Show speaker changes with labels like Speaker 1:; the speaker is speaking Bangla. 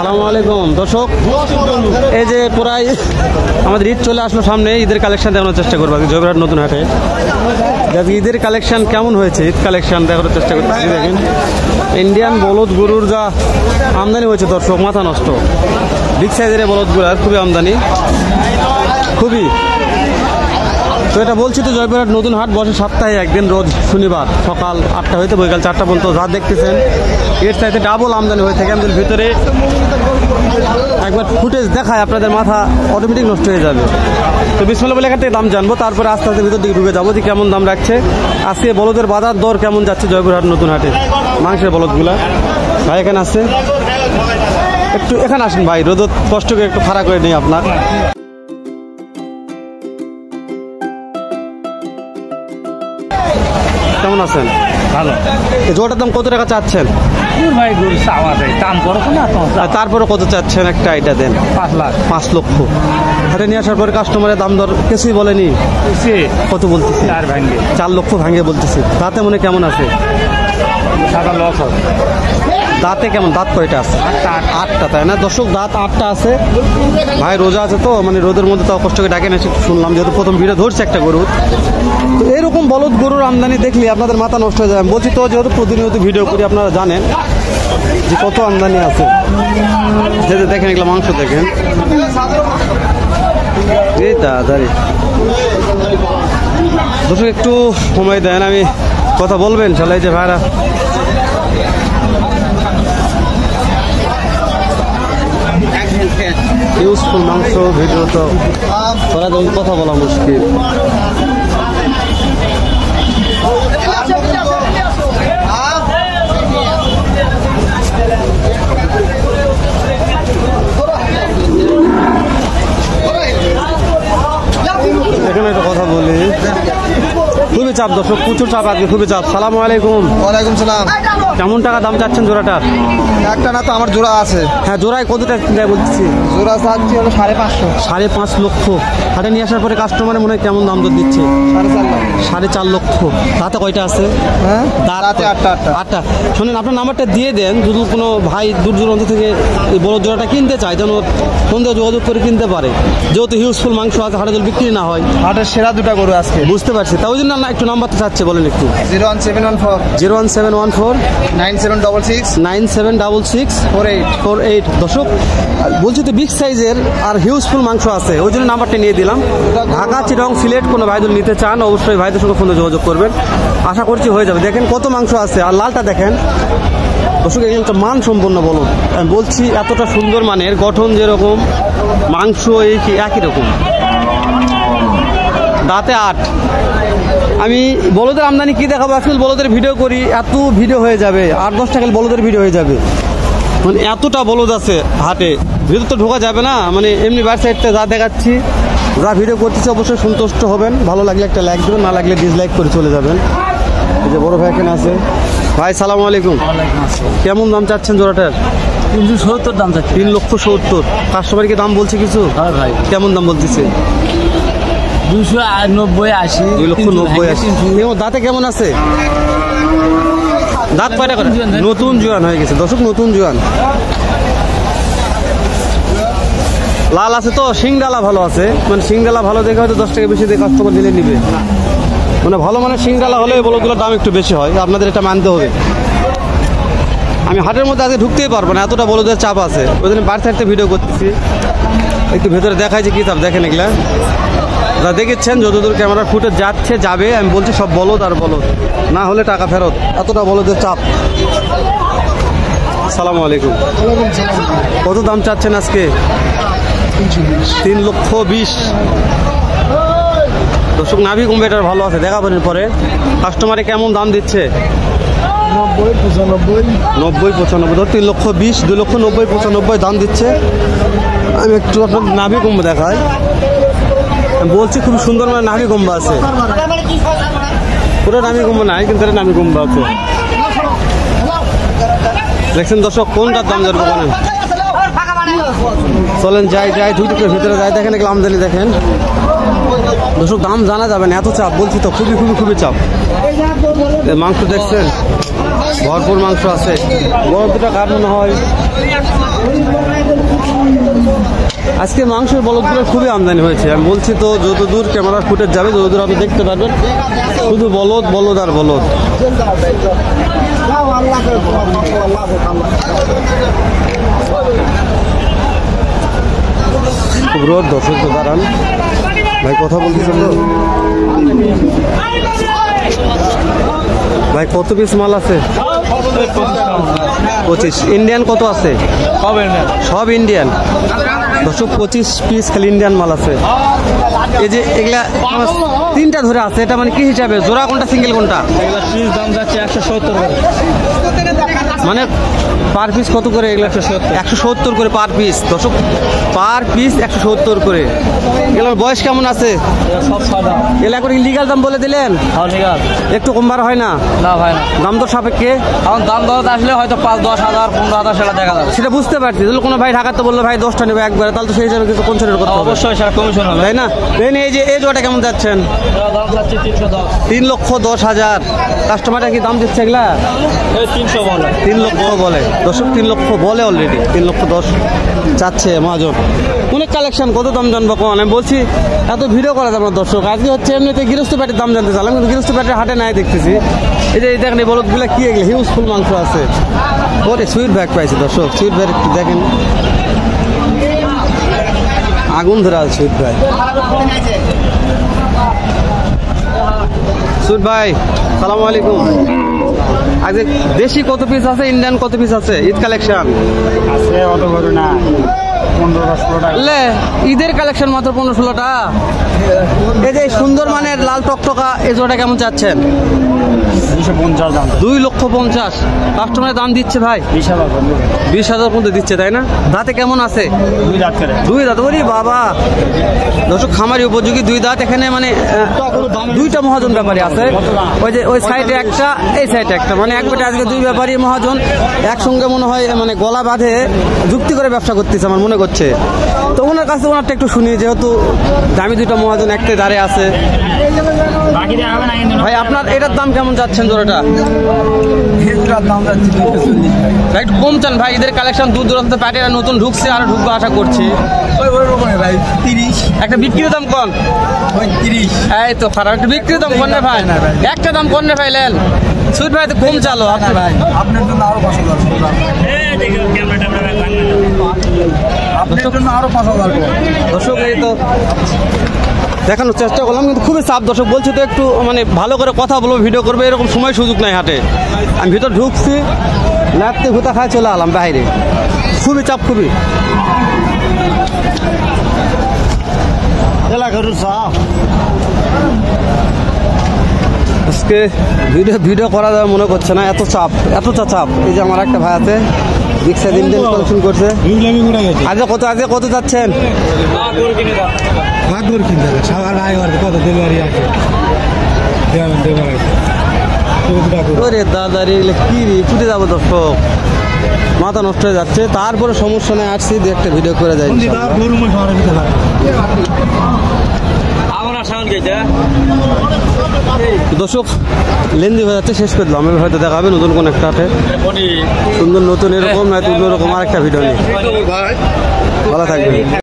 Speaker 1: আসসালামু আলাইকুম দর্শক, এই যে প্রায় আমাদের ঈদ চলে আসলো সামনে, ঈদের কালেকশন দেখানোর চেষ্টা করবো জয়পুরহাট নতুন হাটে। ঈদের কালেকশন কেমন হয়েছে, ঈদ কালেকশন দেখানোর চেষ্টা করতেছি। দেখেন ইন্ডিয়ান বলদ গরুর যা আমদানি হয়েছে দর্শক, মাথা নষ্ট। বিগ সাইজের বলদগুলার খুবই আমদানি, খুবই। তো এটা বলছি তো জয়পুরহাট নতুন হাট বসে সপ্তাহে একদিন, রোজ শনিবার সকাল 8টা হইতে বিকাল 4টা পর্যন্ত। যা দেখতেছেন এর চাইতে ডাবল আমদানি হয়ে থাকে। আমাদের ভিতরে একবার ফুটেজ দেখায় আপনাদের মাথা অটোমেটিক নষ্ট হয়ে যাবে। তো বিসমিল্লাহ বলে এখান থেকে দাম জানবো, তারপরে আস্তে আস্তে ভিতর দিকে ঢুকে যাবো যে কেমন দাম রাখছে। আজকে বলদের বাজার দর কেমন যাচ্ছে জয়পুরহাট নতুন হাটে, মাংসের বলদগুলা। ভাই এখানে আসছে, একটু এখানে আসেন ভাই, রোদ কষ্ট করে একটু খাড়া করে নেই আপনার। কেমন আছেন?
Speaker 2: ভালো।
Speaker 1: জোড়াটার দাম কত টাকা চাচ্ছেন?
Speaker 2: ভাই গরু চাওয়া যায়, দাম করো না।
Speaker 1: তারপরে কত চাচ্ছেন একটা আইডিয়া দেন।
Speaker 2: 5 লাখ।
Speaker 1: 5 লক্ষ হাটে নিয়ে আসার পরে কাস্টমারের দাম দর কিছুই বলেনি? কত বলতেছি? 4 লক্ষ ভাঙে বলতেছি। দাঁতে মনে কেমন আছে? দাঁতে কেমন, দাঁত কয়টা আছে? 8টা, তাই না দর্শক? দাঁত 8টা আছে। ভাই রোজা আছে তো, মানে রোদের মধ্যে তাও কষ্ট করে ডাকে না শুনলাম, যেহেতু প্রথম ভিডিও ধরছে একটা গরুর। তো এরকম বলদ গরুর আমদানি দেখলে আপনাদের মাথা নষ্ট হয়ে যায়। বলছি তো যেহেতু প্রতিনিয়ত ভিডিও করি, আপনারা জানেন যে কত আমদানি আছে। যেতে দেখেন এগুলো মাংস দেখেন, এই দাঁড়ি। দর্শক একটু সময় দেন, আমি কথা বলবেন চলে যে ভাইরা। ইউজফুল মাংস ভিডিও তো করা যায়, কথা বলা মুশকিল। এখানে একটা কথা বলি, খুবই চাপ দর্শক, প্রচুর চাপ আজকে, খুবই চাপ। সালামু আলাইকুম।
Speaker 3: ওয়ালাইকুম সালাম।
Speaker 1: কেমন টাকা দাম চাচ্ছেন জোড়াটার?
Speaker 3: একটা না তো আমার জোড়া আছে।
Speaker 1: হ্যাঁ, জোড়ায় কত টাকা দেয় বলতেছি?
Speaker 3: জোড়া চাচ্ছি হলো 5.5।
Speaker 1: 5.5 লক্ষ। হাটে নিয়ে আসার পরে কাস্টমারে মনে হয় কেমন দাম দর দিচ্ছে? 4.5 লক্ষ। তাতে কয়টা আছে?
Speaker 3: হ্যাঁ, দাঁতে 8টা।
Speaker 1: শোনেন, আপনার নাম্বারটা দিয়ে দেন, যদি কোনো ভাই দূর দূরান্ত থেকে এই বড় জোড়াটা কিনতে চায় যেন ফোন দিয়ে যোগাযোগ করে কিনতে পারে, যেহেতু হিউজফুল মাংস আছে, হাটে যদি বিক্রি না হয়।
Speaker 3: হাটের সেরা দুটা গরু আজকে।
Speaker 1: বুঝতে পারছি, তাই ওই জন্য না একটু নাম্বারটা চাচ্ছে, বলেন একটু।
Speaker 3: 01714
Speaker 1: 9766
Speaker 3: 9766
Speaker 1: 48 দর্শক বলছি তো বিগ সাইজের আর হিউজফুল মাংস আছে, ওই জন্য নাম্বারটা নিয়ে দিলাম। ঢাকা, চিটাগং, সিলেট কোনো ভাইদের নিতে চান অবশ্যই ভাইদের সঙ্গে ফোনে যোগাযোগ করবেন, আশা করছি হয়ে যাবে। দেখেন কত মাংস আছে, আর লালটা দেখেন দর্শক, এখানে একটা মান সম্পন্ন বলুন। আমি বলছি এতটা সুন্দর মানের, গঠন যেরকম, মাংস এই একই রকম। দাঁতে 8। আমি বলদের আমদানি কি দেখাবো, আজকাল বলদের ভিডিও করি, এত ভিডিও হয়ে যাবে, 8-10টা খালি বলদের ভিডিও হয়ে যাবে। মানে এতটা বলদ আছে হাটে, ভিতর তো ঢোকা যাবে না। মানে এমনি বাইর সাইডটা যা দেখাচ্ছি, যা ভিডিও করতেছি অবশ্যই সন্তুষ্ট হবেন। ভালো লাগলে একটা লাইক দেবেন, না লাগলে ডিসলাইক করে চলে যাবেন। এই যে বড় ভাই এখানে আছে। ভাই সালামু আলাইকুম। কেমন দাম চাচ্ছেন জোড়াটার?
Speaker 2: 370 দাম চাচ্ছি।
Speaker 1: 3,70,000। কাস্টমার কি দাম বলছে কিছু?
Speaker 2: হ্যাঁ ভাই।
Speaker 1: কেমন দাম বলতেছে?
Speaker 2: 290-80।
Speaker 1: 2,90,000। দাঁতে কেমন আছে? দাঁত কয়টা করে? নতুন জোয়ান হয়ে গেছে দর্শক, নতুন জোয়ান। লাল আছে তো, শিংডালা ভালো আছে, মানে শিংডালা ভালো দেখে হয়তো 10 টাকা বেশি দিয়ে কাস্টমার দিলে নিবে। মানে ভালো মানে শিংডালা হলে বলগুলোর দাম একটু বেশি হয়, আপনাদের এটা মানতে হবে। আমি হাটের মধ্যে আজকে ঢুকতেই পারবো না, এতটা বলদের চাপ আছে, ওই জন্য বাড়ি থাকতে ভিডিও করতেছি। একটু ভেতরে দেখাই যে কী চাপ, দেখেন এগুলা যা দেখেছেন, যতদূর ক্যামেরা ফুটে যাচ্ছে যাবে। আমি বলছি সব বলদ আর বলদ, না হলে টাকা ফেরত, এতটা বলদের চাপ। আসসালামু আলাইকুম। কত দাম চাচ্ছেন আজকে? 3,20,000। দর্শক নাভি কম্পিউটার ভালো আছে, দেখাবেন পরে। কাস্টমারে কেমন দাম দিচ্ছে? 90-95। ধর 3,20,000, 2,90,000-95 দাম দিচ্ছে। আমি একটু আপনার নাভি কম্ব দেখাই, বলছি খুব সুন্দর মানে নাভি কম্ব আছে, পুরো নাভি কম্ব নাই কিন্তু নাভি কম্ব আছে। দেখছেন দর্শক, কোনটার দাম যাবে বলেন? চলেন যাই দুইটুকুর ভিতরে যাই, দেখেন এগুলো আমদানি দেখেন দর্শক, দাম জানা যাবে না, এত চাপ। বলছি তো খুবই চাপ। মাংস দেখছেন, ভরপুর মাংস আছে। বড় দুটা কার মনে হয় আজকে মাংসের বলদগুলো খুবই আমদানি হয়েছে। আমি বলছি তো যত দূর ক্যামেরার ফুটেজ যাবে যত দূর আপনি দেখতে পারবেন শুধু বলদ বলদ আর বলদ। খুব রোদ, দর্শক তো দাঁড়ান ভাই, কথা বলতেছেন তো ভাই। কত পিস মাল আছে? 25। ইন্ডিয়ান কত আছে? সব ইন্ডিয়ান। 225 পিস খালি ইন্ডিয়ান মাল আছে। এই যে এগুলা তিনটা ধরে আছে, এটা মানে কি হিসাবে? জোড়া কোনটা, সিঙ্গেল কোনটা?
Speaker 2: পিস দাম যাচ্ছে 170 করে।
Speaker 1: মানে পার পিস কত করে? এগুলো 170 করে পার পিস। দর্শক পার পিস 170 করে। এগুলোর বয়স কেমন আছে?
Speaker 2: সব সাদা।
Speaker 1: এগুলা করে লিগাল দাম বলে দিলেন, একটু কম বার হয় না?
Speaker 2: না ভাই না,
Speaker 1: দাম দর সাপেক্ষে
Speaker 2: এখন দাম দর আসলে হয়তো 5-10 হাজার 15 হাজার সেটা দেখা যাবে।
Speaker 1: সেটা বুঝতে পারছি। তাহলে কোনো ভাই ঢাকাতে বললো ভাই 10টা নেবে একবারে, তাহলে তো সেই হিসাবে কিছু কনসিডার করতে হবে।
Speaker 2: অবশ্যই সেটা কমিশন হবে,
Speaker 1: তাই না? এই যে এই জোড়াটা কেমন যাচ্ছেন?
Speaker 2: দাম যাচ্ছে 310।
Speaker 1: 3,10,000। কাস্টমারটা কি দাম দিচ্ছে এগুলা?
Speaker 2: 300 বলে।
Speaker 1: 3 লক্ষ বলে। দর্শক 3 লক্ষ বলে অলরেডি। 3,10,000 চাচ্ছে মহাজন। অনেক কালেকশন, কত দাম জানবো কোন? আমি বলছি এত ভিডিও করা যাবে না দর্শক। আজকে হচ্ছে এমনিতে গৃহস্থ প্যাটের দাম জানতে চাইলাম, কিন্তু গৃহস্থ প্যাটের হাটে নাই দেখতেছি। এই যে দেখেন এই বলদগুলো কি, এগুলো হিউজফুল মাংস আছে। ওরে সুইট ব্যাগ পাইছে দর্শক, সুইট ব্যাগ একটু দেখেন, আগুন ধরে আছে সুইট ব্যাগ। সুইট ভাই সালামু আলাইকুম। আজকে দেশি কত পিস আছে, ইন্ডিয়ান কত পিস আছে? ঈদ কালেকশন
Speaker 2: আছে অত বড় না, 15-16 টাকা।
Speaker 1: লে ঈদের কালেকশন মাত্র 15-16টা। এই যে সুন্দর মানের লাল টকটকা এই জোড়াটা কেমন চাচ্ছেন?
Speaker 2: 250 দাম।
Speaker 1: 2,50,000। কাস্টমারের দাম দিচ্ছে ভাই
Speaker 2: 20,000 বন্ধু।
Speaker 1: 20,000 পর্যন্ত দিচ্ছে, তাই না? দাঁতে কেমন আছে?
Speaker 2: 2 দাঁত করে।
Speaker 1: 2 দাঁত। ওরে বাবা, দর্শক খামারি উপযোগী 2 দাঁত। এখানে মানে 2টা মহাজন ব্যাপারী আছে। ওই যে ওই সাইডে একটা, এই সাইডে একটা, মানে একবারে আজকে 2 ব্যাপারী মহাজন একসঙ্গে মনে হয় মানে গলা বাঁধে যুক্তি করে ব্যবসা করতেছে আমার মনে করছে। তো ওনার কাছে ওনারটা একটু শুনি, যেহেতু দামি 2টা মহাজন একটা দাঁড়ে আছে।
Speaker 2: বাকি দেওয়া হবে না কিন্তু।
Speaker 1: ভাই আপনার এটার দাম কেমন যাচ্ছেন জোড়াটা?
Speaker 3: দাম যাচ্ছে 240
Speaker 1: ভাই একটু কম চান ভাই, ঈদের কালেকশন দূর দূরান্ত প্যাটেরা নতুন ঢুকছে, আর ঢুকবো আশা করছি।
Speaker 3: ভাই 30
Speaker 1: একটা বিক্রির দাম কন।
Speaker 3: 35।
Speaker 1: এই তো খারাপ, একটা বিক্রির দাম কন রে ভাই, একটা দাম কন রে ভাই লেন। সুইট ভাই তো কম চালো আপনি ভাই,
Speaker 3: আপনার জন্য আরো 5,000। আপনার জন্য আরো 5,000।
Speaker 1: দর্শক এই তো দেখানোর চেষ্টা করলাম, কিন্তু খুবই চাপ। দর্শক বলছি তো একটু মানে ভালো করে কথা বলবো, ভিডিও করবো, এরকম সময় সুযোগ নাই হাটে। আমি ভিতর ঢুকছি, ল্যাপতে ভুতা খায় চলে আলাম বাইরে। খুবই চাপ, খুবই। আজকে ভিডিও করা যাবে মনে করছে না, এত চাপ, এতটা চাপ। এই যে আমার একটা ভাই আছে, রিক্সা দিন দিন কালেকশন করছে। আজকে কত যাচ্ছেন? ওরে দাদা রে, এগুলো কি রে, ছুটে যাবো দর্শক, মাথা নষ্ট হয়ে যাচ্ছে। তারপরে সমস্যা নেই, আসছি দু একটা ভিডিও করে যাই। দর্শক লেন্দি হয়ে যাচ্ছে, শেষ করে দিলাম। আমি হয়তো দেখাবে নতুন কোন একটা হাটে সুন্দর নতুন এরকম নয় অন্যরকম আর একটা ভিডিও নিয়ে। ভালো থাকবেন।